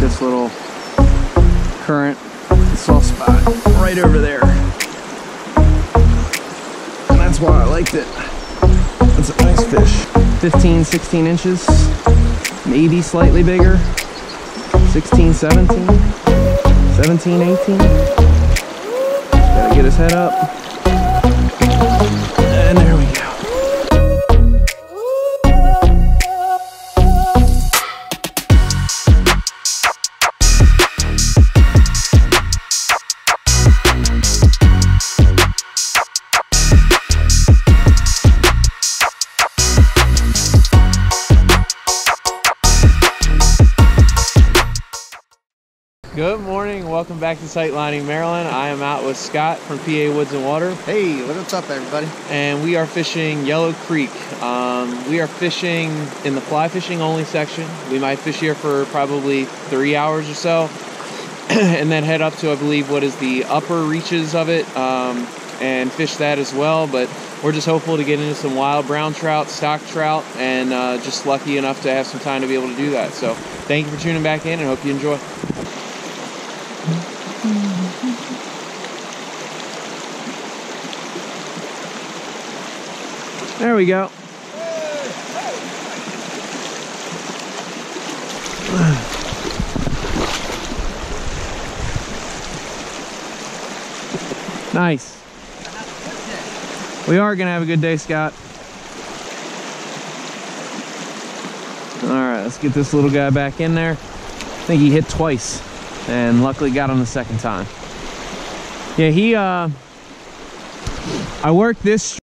this little current soft spot right over there. And that's why I liked it. It's a nice fish. 15, 16 inches, maybe slightly bigger. 16, 17, 17, 18. Gotta get his head up. And there we go. Good morning, welcome back to Sightlining Maryland. I am out with Scott from PA Woods and Water. Hey, what's up everybody? And we are fishing Yellow Creek. We are fishing in the fly fishing only section. We might fish here for probably 3 hours or so. And then head up to, I believe, what is the upper reaches of it, and fish that as well. But we're just hopeful to get into some wild brown trout, stock trout, and just lucky enough to have some time to be able to do that. So thank you for tuning back in and hope you enjoy. There we go. Nice. We are gonna have a good day, Scott. All right, let's get this little guy back in there. I think he hit twice and luckily got him the second time. Yeah, I worked this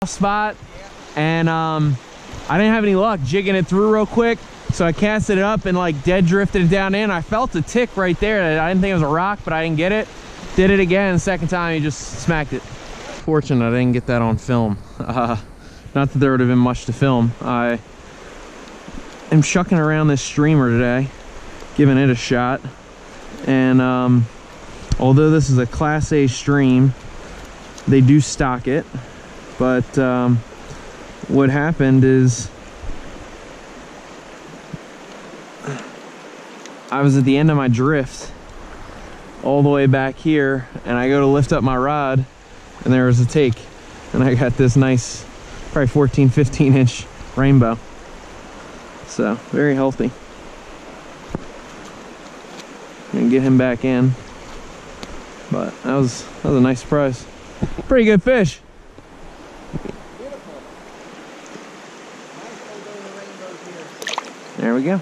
spot and I didn't have any luck jigging it through real quick, so I casted it up and like dead drifted it down in. I felt a tick right there. I didn't think it was a rock, but I didn't get it. Did it again, the second time he just smacked it. Fortunate I didn't get that on film. Not that there would have been much to film. I am shucking around this streamer today, giving it a shot, and although this is a Class A stream, they do stock it. But what happened is I was at the end of my drift all the way back here, and I go to lift up my rod and there was a take, and I got this nice probably 14, 15 inch rainbow. So very healthy. And get him back in, but that was a nice surprise. Pretty good fish. There we go.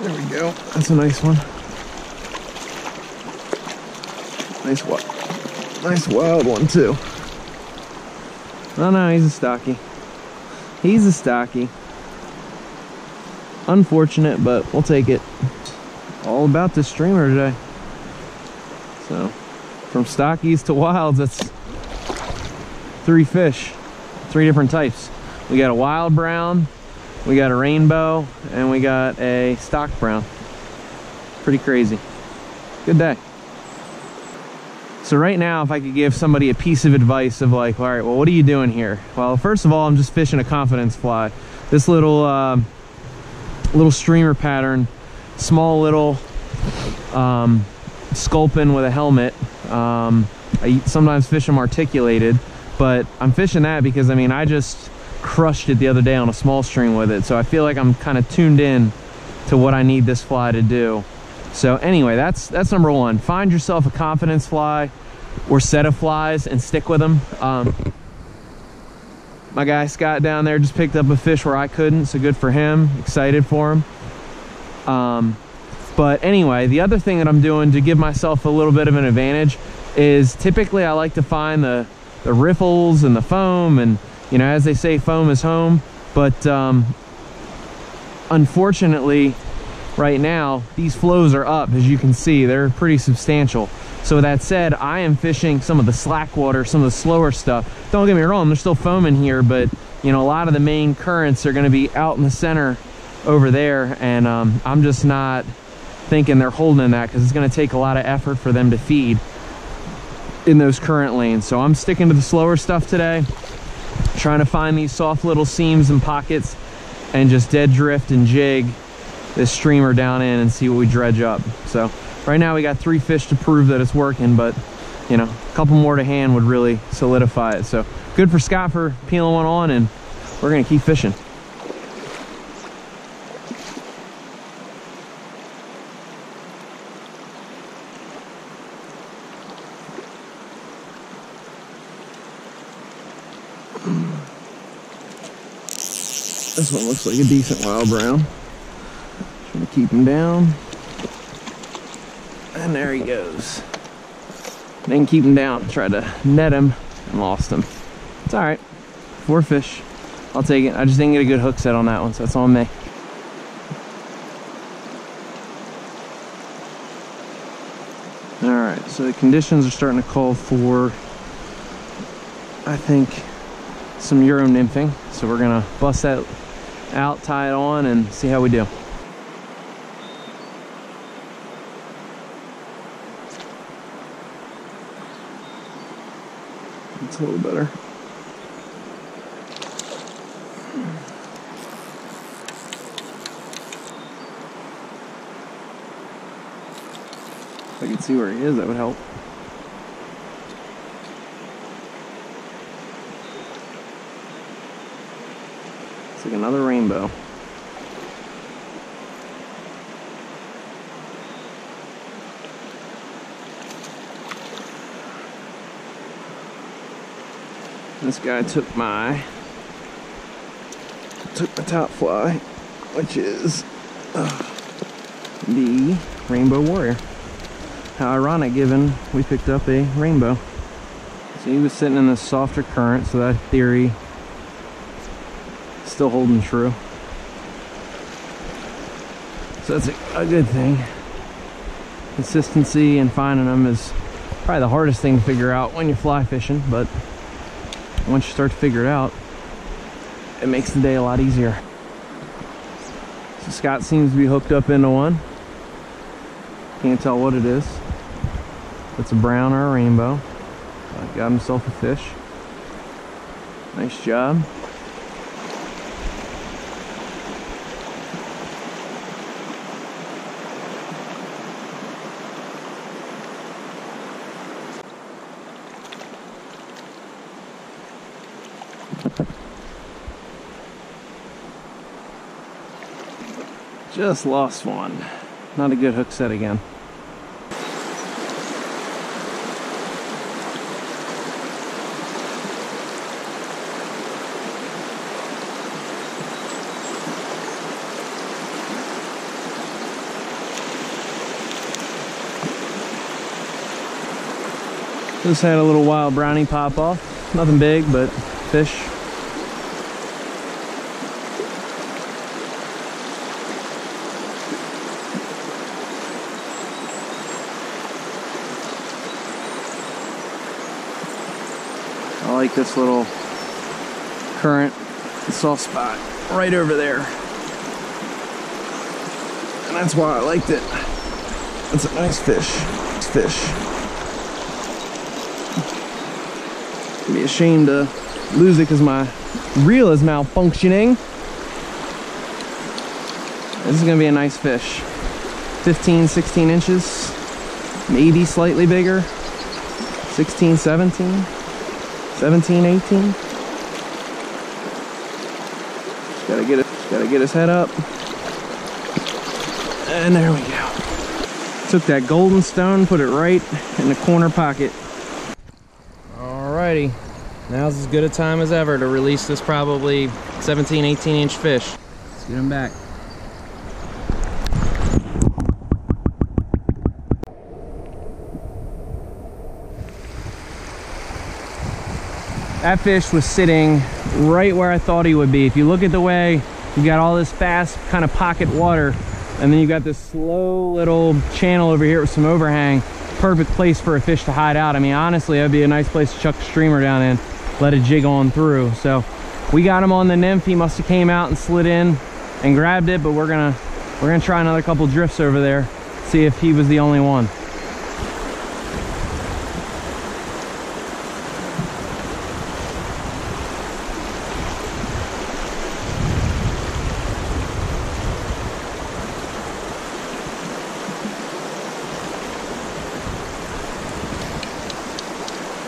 There we go. That's a nice one. Nice wild one too. Oh no, he's a stocky. He's a stocky. Unfortunate, but we'll take it. All about this streamer today. So from stockies to wilds, that's 3 fish, 3 different types. We got a wild brown, we got a rainbow, and we got a stock brown. Pretty crazy. Good day. So right now, if I could give somebody a piece of advice of like, all right, well, what are you doing here? Well, first of all, I'm just fishing a confidence fly. This little streamer pattern, small little sculpin with a helmet. I sometimes fish them articulated, but I'm fishing that because I mean I just crushed it the other day on a small stream with it, so I feel like I'm kind of tuned in to what I need this fly to do. So anyway, that's number one. Find yourself a confidence fly or set of flies and stick with them. My guy Scott down there just picked up a fish where I couldn't, so good for him. Excited for him. But anyway, the other thing that I'm doing to give myself a little bit of an advantage is typically I like to find the riffles and the foam, and you know, as they say, foam is home. But unfortunately, right now, these flows are up. As you can see, they're pretty substantial. So with that said, I am fishing some of the slack water, some of the slower stuff. Don't get me wrong, there's still foam in here, but you know, a lot of the main currents are going to be out in the center over there, and I'm just not thinking they're holding that, because it's going to take a lot of effort for them to feed in those current lanes. So I'm sticking to the slower stuff today, trying to find these soft little seams and pockets and just dead drift and jig this streamer down in and see what we dredge up. So right now we got 3 fish to prove that it's working, but you know, a couple more to hand would really solidify it. So good for Scott for peeling one on, and we're gonna keep fishing. This one looks like a decent wild brown. Trying to keep him down. And there he goes. Didn't keep him down. Tried to net him and lost him. It's all right. 4 fish. I'll take it. I just didn't get a good hook set on that one, so that's on me. All right, so the conditions are starting to call for, I think, some Euro nymphing. So we're gonna bust that out, tie it on, and see how we do. It's a little better. If I could see where he is, that would help. It's like another rainbow. This guy took my top fly, which is the Rainbow Warrior. How ironic, given we picked up a rainbow. So he was sitting in this softer current, so that theory is still holding true. So that's a good thing. Consistency and finding them is probably the hardest thing to figure out when you're fly fishing, but once you start to figure it out, it makes the day a lot easier. So Scott seems to be hooked up into one. Can't tell what it is. It's a brown or a rainbow. Got himself a fish. Nice job. Just lost one. Not a good hook set again. Just had a little wild brownie pop off. Nothing big, but fish. I like this little current, soft spot right over there. And that's why I liked it. It's a nice fish. I'd be ashamed to lose it because my reel is malfunctioning. This is gonna be a nice fish. 15, 16 inches, maybe slightly bigger. 16, 17, 17, 18. Just gotta get his head up. And there we go. Took that golden stone, put it right in the corner pocket. Alrighty, now's as good a time as ever to release this probably 17, 18 inch fish. Let's get him back. That fish was sitting right where I thought he would be. If you look at the way you got all this fast kind of pocket water, and then you got this slow little channel over here with some overhang, perfect place for a fish to hide out. I mean, honestly, that'd be a nice place to chuck a streamer down in, let it jig on through. So we got him on the nymph. He must have came out and slid in and grabbed it, but we're gonna try another couple drifts over there, see if he was the only one.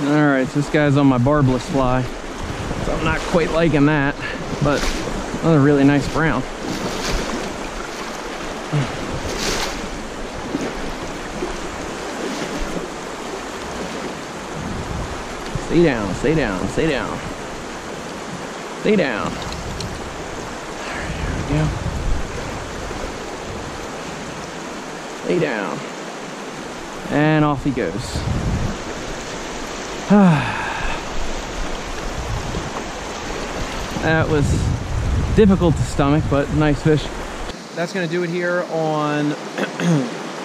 Alright, so this guy's on my barbless fly, so I'm not quite liking that, but another really nice brown. Stay down, stay down, stay down. Stay down. There we go. Stay down. And off he goes. That was difficult to stomach, but nice fish. That's gonna do it here on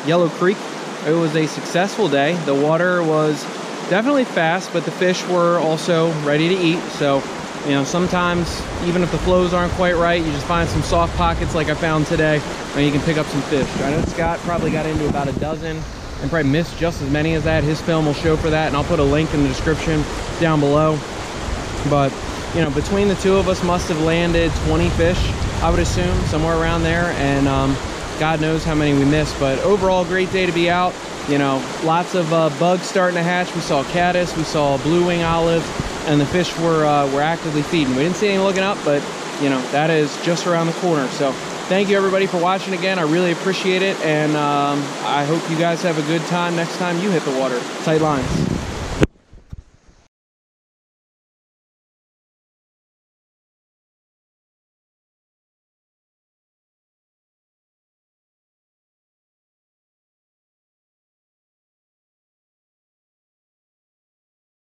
Yellow Creek. It was a successful day. The water was definitely fast, but the fish were also ready to eat. So, you know, sometimes even if the flows aren't quite right, you just find some soft pockets like I found today, and you can pick up some fish. I know Scott probably got into about a dozen and probably missed just as many as that. His film will show for that, and I'll put a link in the description down below. But, you know, between the two of us must have landed 20 fish, I would assume, somewhere around there, and God knows how many we missed. But overall, great day to be out. You know, lots of bugs starting to hatch. We saw caddis, we saw blue wing olive, and the fish were actively feeding. We didn't see any looking up, but, you know, that is just around the corner. So thank you everybody for watching again. I really appreciate it, and I hope you guys have a good time next time you hit the water. Tight lines.